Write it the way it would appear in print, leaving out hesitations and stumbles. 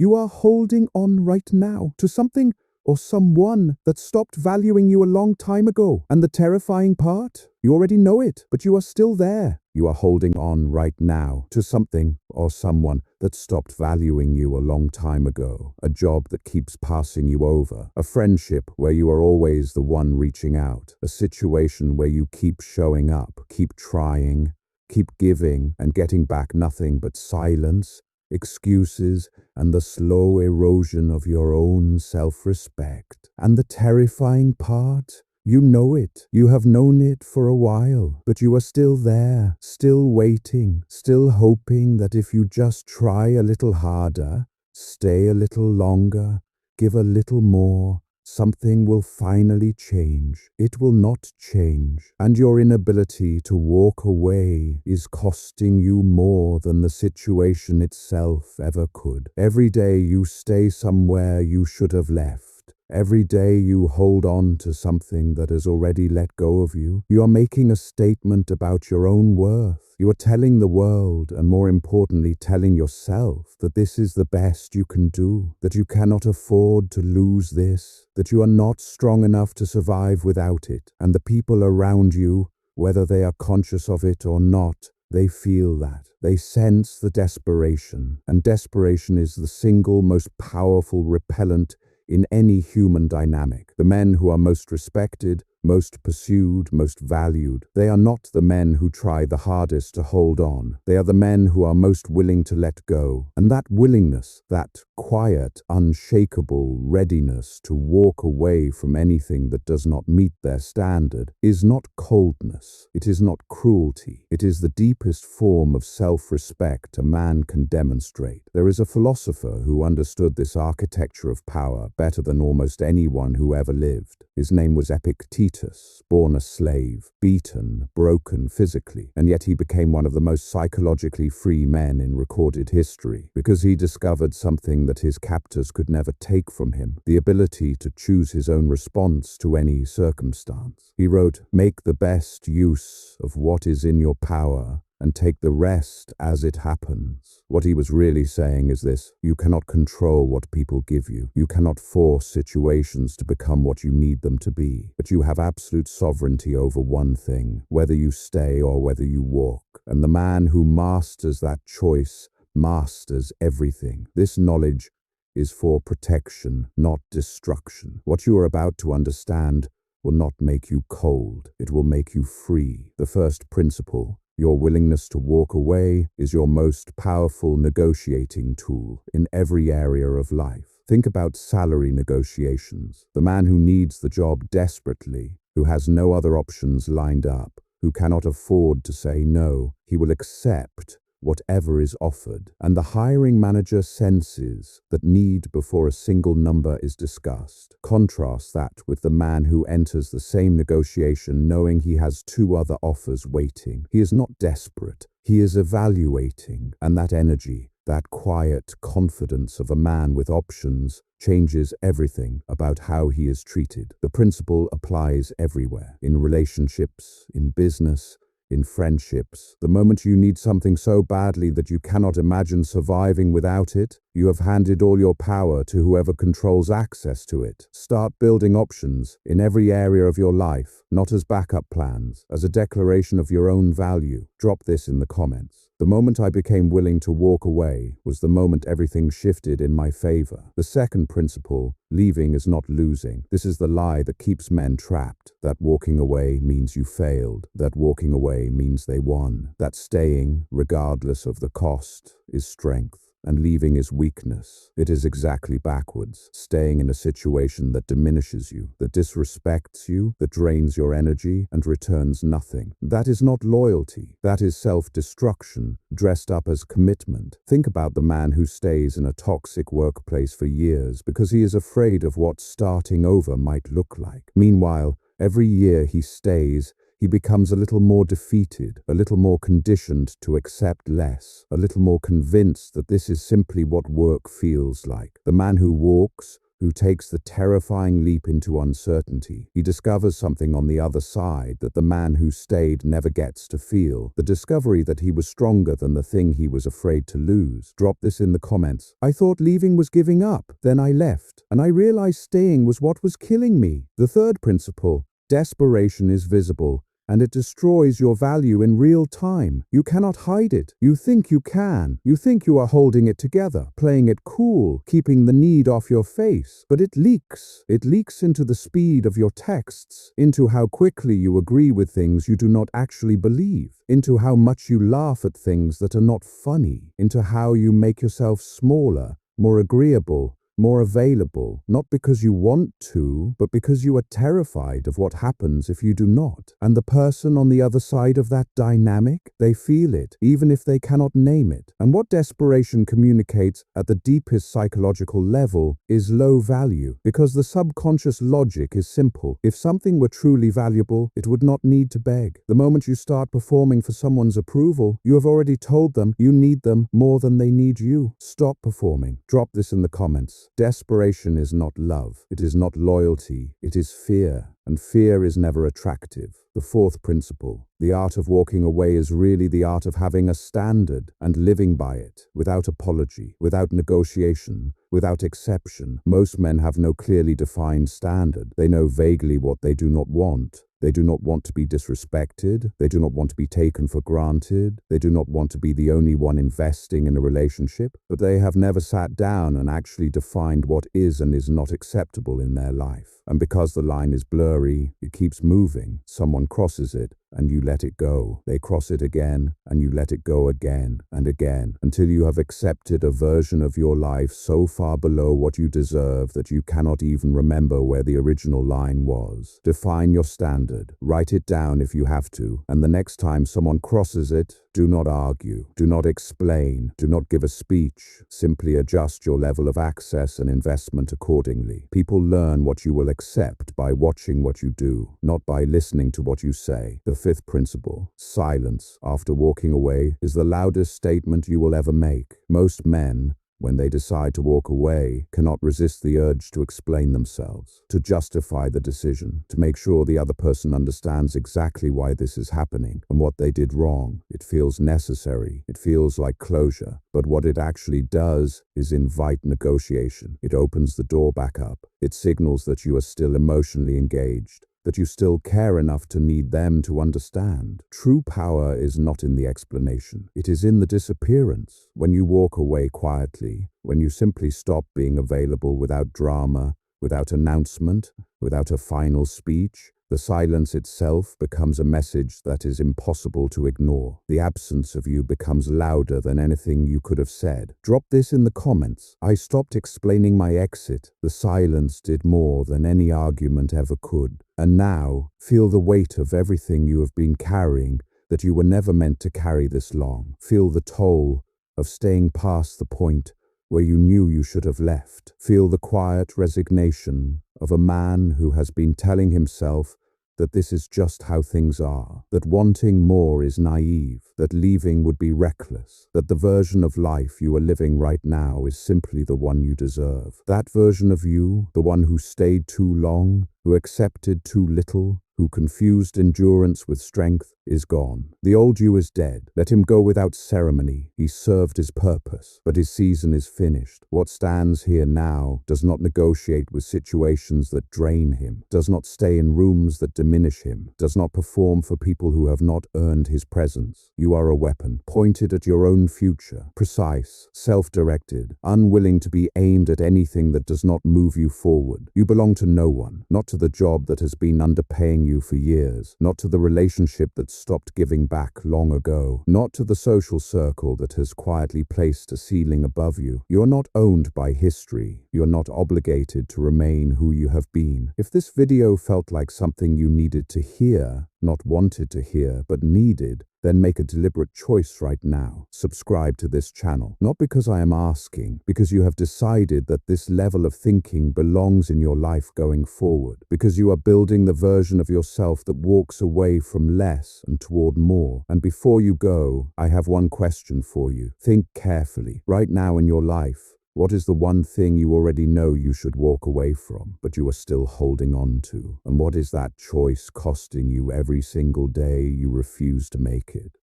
You are holding on right now to something or someone that stopped valuing you a long time ago. And the terrifying part? You already know it, but you are still there. You are holding on right now to something or someone that stopped valuing you a long time ago. A job that keeps passing you over. A friendship where you are always the one reaching out. A situation where you keep showing up, keep trying, keep giving and getting back nothing but silence, excuses, and the slow erosion of your own self-respect. And the terrifying part? You know it. You have known it for a while, but you are still there, still waiting, still hoping that if you just try a little harder, stay a little longer, give a little more, something will finally change. It will not change, and your inability to walk away is costing you more than the situation itself ever could. Every day you stay somewhere you should have left. Every day you hold on to something that has already let go of you. You are making a statement about your own worth. You are telling the world, and more importantly, telling yourself that this is the best you can do, that you cannot afford to lose this, that you are not strong enough to survive without it. And the people around you, whether they are conscious of it or not, they feel that. They sense the desperation, and desperation is the single most powerful repellent in any human dynamic. The men who are most respected, most pursued, most valued, they are not the men who try the hardest to hold on. They are the men who are most willing to let go. And that willingness, that quiet, unshakable readiness to walk away from anything that does not meet their standard, is not coldness. It is not cruelty. It is the deepest form of self-respect a man can demonstrate. There is a philosopher who understood this architecture of power better than almost anyone who ever lived. His name was Epictetus, born a slave, beaten, broken physically, and yet he became one of the most psychologically free men in recorded history, because he discovered something that his captors could never take from him, the ability to choose his own response to any circumstance. He wrote, "Make the best use of what is in your power, and take the rest as it happens." What he was really saying is this: you cannot control what people give you. You cannot force situations to become what you need them to be. But you have absolute sovereignty over one thing, whether you stay or whether you walk. And the man who masters that choice masters everything. This knowledge is for protection, not destruction. What you are about to understand will not make you cold. It will make you free. The first principle: your willingness to walk away is your most powerful negotiating tool in every area of life. Think about salary negotiations. The man who needs the job desperately, who has no other options lined up, who cannot afford to say no, he will accept whatever is offered. And the hiring manager senses that need before a single number is discussed. Contrast that with the man who enters the same negotiation knowing he has two other offers waiting. He is not desperate. He is evaluating, and that energy, that quiet confidence of a man with options, changes everything about how he is treated. The principle applies everywhere, in relationships, in business, in friendships. The moment you need something so badly that you cannot imagine surviving without it, you have handed all your power to whoever controls access to it. Start building options in every area of your life, not as backup plans, as a declaration of your own value. Drop this in the comments. The moment I became willing to walk away was the moment everything shifted in my favor. The second principle: leaving is not losing. This is the lie that keeps men trapped. That walking away means you failed. That walking away means they won. That staying, regardless of the cost, is strength. And leaving is weakness. It is exactly backwards. Staying in a situation that diminishes you, that disrespects you, that drains your energy and returns nothing. That is not loyalty. That is self-destruction, dressed up as commitment. Think about the man who stays in a toxic workplace for years because he is afraid of what starting over might look like. Meanwhile, every year he stays, he becomes a little more defeated, a little more conditioned to accept less, a little more convinced that this is simply what work feels like. The man who walks, who takes the terrifying leap into uncertainty. He discovers something on the other side that the man who stayed never gets to feel, the discovery that he was stronger than the thing he was afraid to lose. Drop this in the comments. I thought leaving was giving up, then I left, and I realized staying was what was killing me. The third principle, desperation is visible, and it destroys your value in real time. You cannot hide it. You think you can. You think you are holding it together, playing it cool, keeping the need off your face. But it leaks. It leaks into the speed of your texts, into how quickly you agree with things you do not actually believe, into how much you laugh at things that are not funny, into how you make yourself smaller, more agreeable, more available, not because you want to, but because you are terrified of what happens if you do not. And the person on the other side of that dynamic, they feel it, even if they cannot name it. And what desperation communicates at the deepest psychological level is low value, because the subconscious logic is simple. If something were truly valuable, it would not need to beg. The moment you start performing for someone's approval, you have already told them you need them more than they need you. Stop performing. Drop this in the comments. Desperation is not love. It is not loyalty. It is fear. And fear is never attractive. The fourth principle, the art of walking away is really the art of having a standard and living by it, without apology, without negotiation, without exception. Most men have no clearly defined standard. They know vaguely what they do not want. They do not want to be disrespected. They do not want to be taken for granted. They do not want to be the only one investing in a relationship, but they have never sat down and actually defined what is and is not acceptable in their life. And because the line is blurry, it keeps moving. Someone crosses it, and you let it go. They cross it again, and you let it go again and again, until you have accepted a version of your life so far below what you deserve that you cannot even remember where the original line was. Define your standard. Write it down if you have to, and the next time someone crosses it, do not argue. Do not explain. Do not give a speech. Simply adjust your level of access and investment accordingly. People learn what you will accept by watching what you do, not by listening to what you say. The fifth principle, silence after walking away, is the loudest statement you will ever make. Most men, when they decide to walk away, cannot resist the urge to explain themselves, to justify the decision, to make sure the other person understands exactly why this is happening and what they did wrong. It feels necessary. It feels like closure. But what it actually does is invite negotiation. It opens the door back up. It signals that you are still emotionally engaged, that you still care enough to need them to understand. True power is not in the explanation. It is in the disappearance. When you walk away quietly, when you simply stop being available without drama, without announcement, without a final speech, the silence itself becomes a message that is impossible to ignore. The absence of you becomes louder than anything you could have said. Drop this in the comments. I stopped explaining my exit. The silence did more than any argument ever could. And now, feel the weight of everything you have been carrying that you were never meant to carry this long. Feel the toll of staying past the point where you knew you should have left. Feel the quiet resignation of a man who has been telling himself that this is just how things are, that wanting more is naive, that leaving would be reckless, that the version of life you are living right now is simply the one you deserve. That version of you, the one who stayed too long, who accepted too little, who confused endurance with strength, is gone. The old you is dead. Let him go without ceremony. He served his purpose, but his season is finished. What stands here now does not negotiate with situations that drain him, does not stay in rooms that diminish him, does not perform for people who have not earned his presence. You are a weapon, pointed at your own future, precise, self-directed, unwilling to be aimed at anything that does not move you forward. You belong to no one, not to the job that has been underpaying you for years, not to the relationship that stopped giving back long ago, not to the social circle that has quietly placed a ceiling above you. You are not owned by history. You are not obligated to remain who you have been. If this video felt like something you needed to hear, not wanted to hear, but needed, then make a deliberate choice right now. Subscribe to this channel, not because I am asking, because you have decided that this level of thinking belongs in your life going forward, because you are building the version of yourself that walks away from less and toward more. And before you go, I have one question for you. Think carefully. Right now in your life, What is the one thing you already know you should walk away from, but you are still holding on to? And what is that choice costing you every single day you refuse to make it?